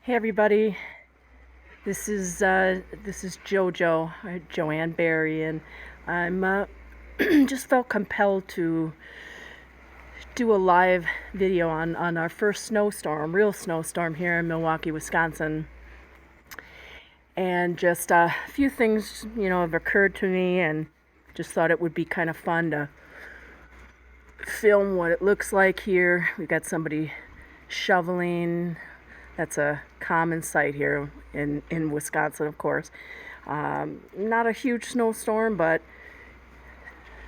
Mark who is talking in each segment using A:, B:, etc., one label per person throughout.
A: Hey everybody, this is JoJo, Joanne Barry, and I'm just felt compelled to do a live video on our first snowstorm, real snowstorm here in Milwaukee, Wisconsin, and just a few things have occurred to me, and just thought it would be kind of fun to film what it looks like here. We've got somebody shoveling. That's a common sight here in Wisconsin, of course. Not a huge snowstorm, but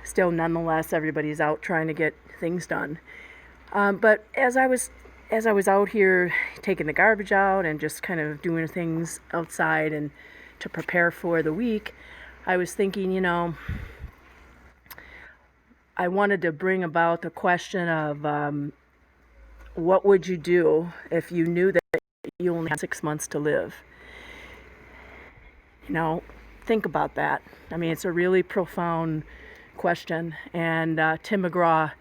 A: still, nonetheless, everybody's out trying to get things done. But as I was out here taking the garbage out and just kind of doing things outside and to prepare for the week, I was thinking, I wanted to bring about the question of what would you do if you knew that you only had 6 months to live? Think about that. I mean, it's a really profound question. And Tim McGraw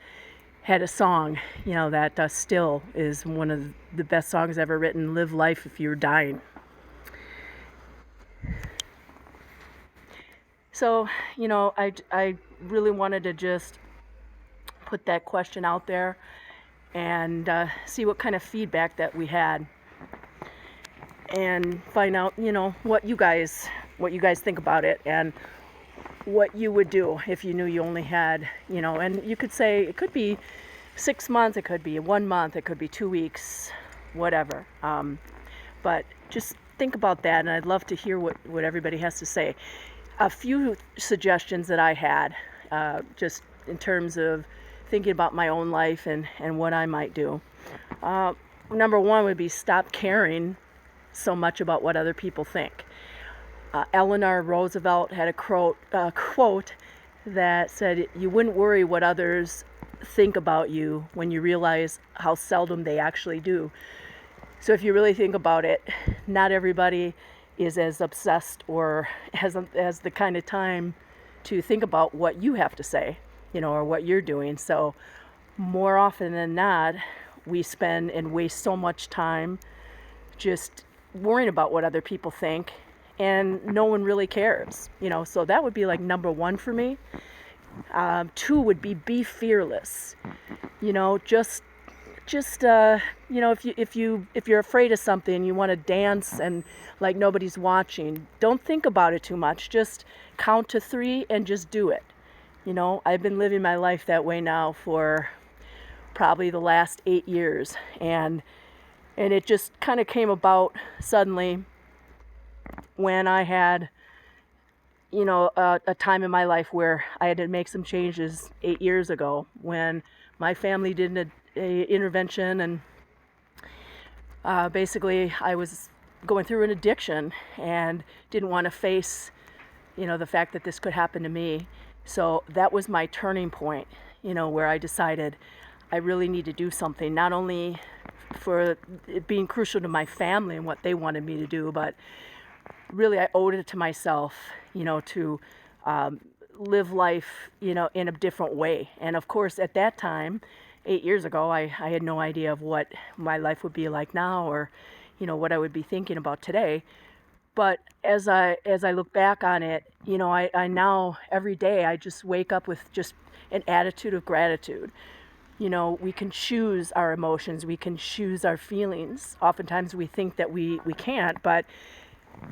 A: had a song, that still is one of the best songs ever written, Live Life If You're Dying. So, I really wanted to just put that question out there and see what kind of feedback that we had, and find out, what you guys think about it, and what you would do if you knew you only had, and you could say it could be 6 months, it could be 1 month, it could be 2 weeks, whatever. But just think about that, and I'd love to hear what everybody has to say. A few suggestions that I had, just in terms of thinking about my own life and what I might do. Number one would be stop caring so much about what other people think. Eleanor Roosevelt had a quote that said, "You wouldn't worry what others think about you when you realize how seldom they actually do." So if you really think about it, not everybody is as obsessed or has the kind of time to think about what you have to say, or what you're doing. So more often than not, we spend and waste so much time just worrying about what other people think, and no one really cares. So that would be like number one for me. Two would be fearless. If you're afraid of something, you want to dance and like nobody's watching, don't think about it too much. Just count to 3 and just do it. I've been living my life that way now for probably the last 8 years, and it just kind of came about suddenly when I had, a time in my life where I had to make some changes 8 years ago, when my family did a intervention, and basically I was going through an addiction and didn't want to face, the fact that this could happen to me. So that was my turning point, where I decided I really need to do something, not only for it being crucial to my family and what they wanted me to do, but really I owed it to myself, to live life, in a different way. And of course, at that time, 8 years ago, I had no idea of what my life would be like now, or, what I would be thinking about today. But as I look back on it, I now every day I just wake up with just an attitude of gratitude. We can choose our emotions, we can choose our feelings. Oftentimes we think that we can't, but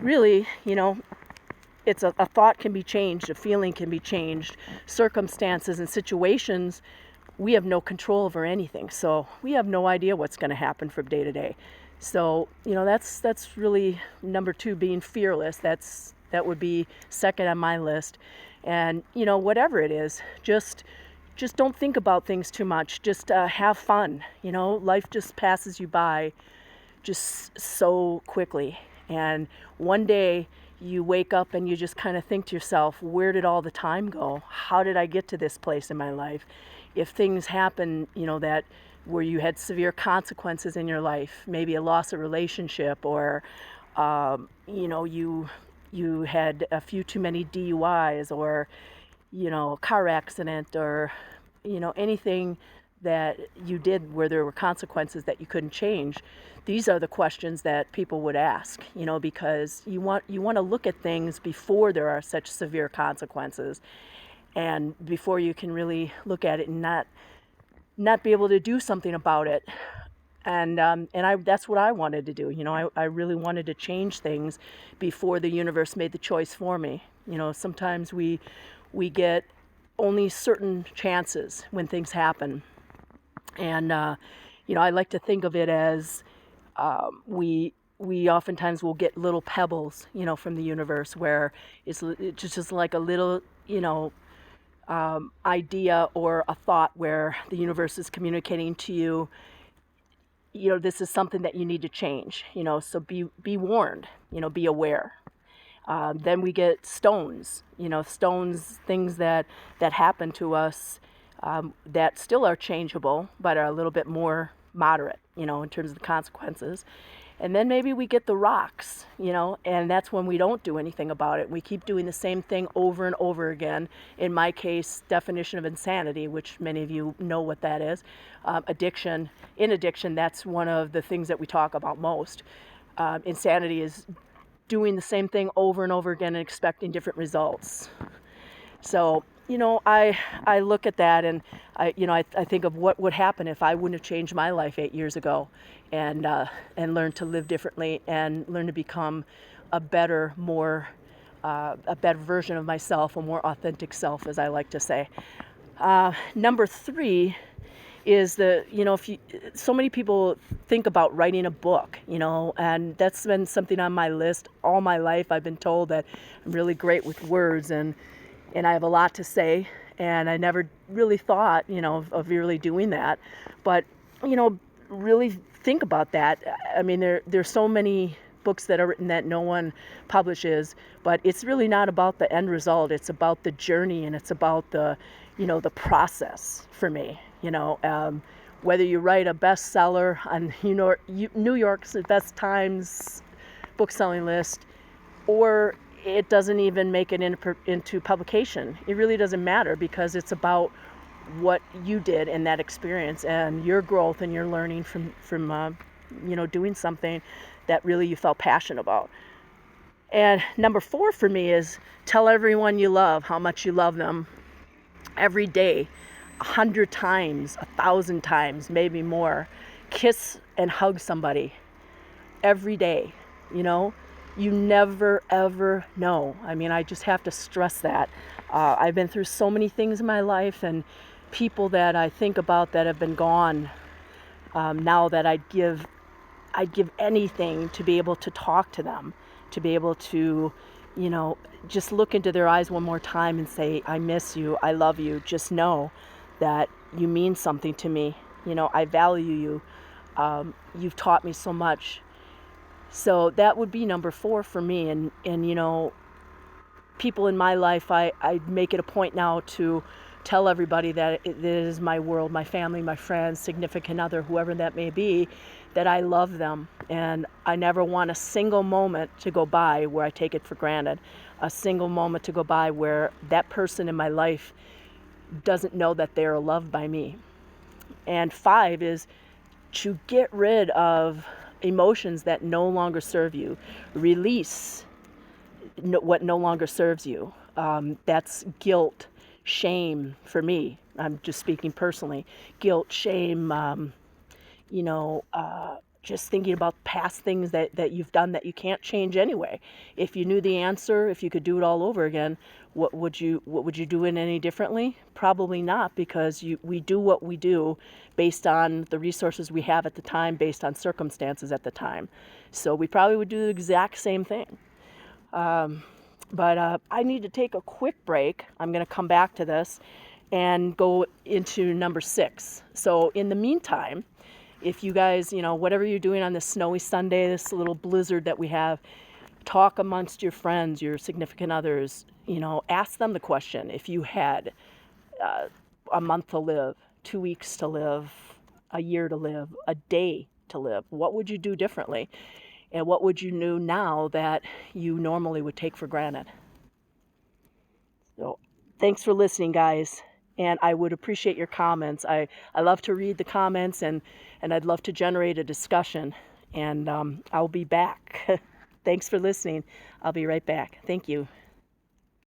A: really, it's a thought can be changed, a feeling can be changed. Circumstances and situations, we have no control over anything. So we have no idea what's going to happen from day to day. So, that's really number 2, being fearless. That would be second on my list. And, whatever it is, just don't think about things too much. Just have fun. Life just passes you by just so quickly. And one day you wake up and you just kind of think to yourself, where did all the time go? How did I get to this place in my life? If things happen, that where you had severe consequences in your life, maybe a loss of relationship, or you had a few too many DUIs, or a car accident, or anything that you did where there were consequences that you couldn't change, these are the questions that people would ask, because you want to look at things before there are such severe consequences, and before you can really look at it and not be able to do something about it. And that's what I wanted to do. I really wanted to change things before the universe made the choice for me. Sometimes we get only certain chances when things happen. And, I like to think of it as we oftentimes will get little pebbles, from the universe, where it's just like a little, idea or a thought where the universe is communicating to you, this is something that you need to change, so be warned, be aware. Then we get stones, things that happen to us, that still are changeable, but are a little bit more moderate, in terms of the consequences. And then maybe we get the rocks, and that's when we don't do anything about it. We keep doing the same thing over and over again. In my case, definition of insanity, which many of you know what that is. Addiction. In addiction, that's one of the things that we talk about most. Insanity is doing the same thing over and over again and expecting different results. So, I look at that, and I think of what would happen if I wouldn't have changed my life 8 years ago, and learned to live differently and learn to become a better version of myself, a more authentic self, as I like to say. Number 3 is so many people think about writing a book, and that's been something on my list all my life. I've been told that I'm really great with words, and I have a lot to say, and I never really thought, of really doing that. But, really think about that. I mean, there's so many books that are written that no one publishes, but it's really not about the end result. It's about the journey, and it's about the process for me. Whether you write a bestseller on New York's Best Times book-selling list, or it doesn't even make it into publication. It really doesn't matter, because it's about what you did in that experience and your growth and your learning from doing something that really you felt passionate about. And number 4 for me is tell everyone you love how much you love them every day, 100 times, 1,000 times, maybe more. Kiss and hug somebody every day. You never, ever know. I mean, I just have to stress that. I've been through so many things in my life, and people that I think about that have been gone, now that I'd give anything to be able to talk to them, to be able to, just look into their eyes one more time and say, I miss you, I love you. Just know that you mean something to me. I value you. You've taught me so much. So that would be number 4 for me. And people in my life, I make it a point now to tell everybody that it is my world, my family, my friends, significant other, whoever that may be, that I love them. And I never want a single moment to go by where I take it for granted, a single moment to go by where that person in my life doesn't know that they're loved by me. And 5 is to get rid of emotions that no longer serve you. Release what no longer serves you. That's guilt, shame for me. I'm just speaking personally. Guilt, shame, just thinking about past things that you've done that you can't change anyway. If you knew the answer, if you could do it all over again, what would you do it any differently? Probably not, because we do what we do based on the resources we have at the time, based on circumstances at the time. So we probably would do the exact same thing. But I need to take a quick break. I'm going to come back to this and go into number 6. So in the meantime, if you guys, whatever you're doing on this snowy Sunday, this little blizzard that we have, talk amongst your friends, your significant others, ask them the question. If you had a month to live, 2 weeks to live, a year to live, a day to live, what would you do differently? And what would you do now that you normally would take for granted? So thanks for listening, guys. And I would appreciate your comments. I love to read the comments, and I'd love to generate a discussion. And I'll be back. Thanks for listening. I'll be right back. Thank you.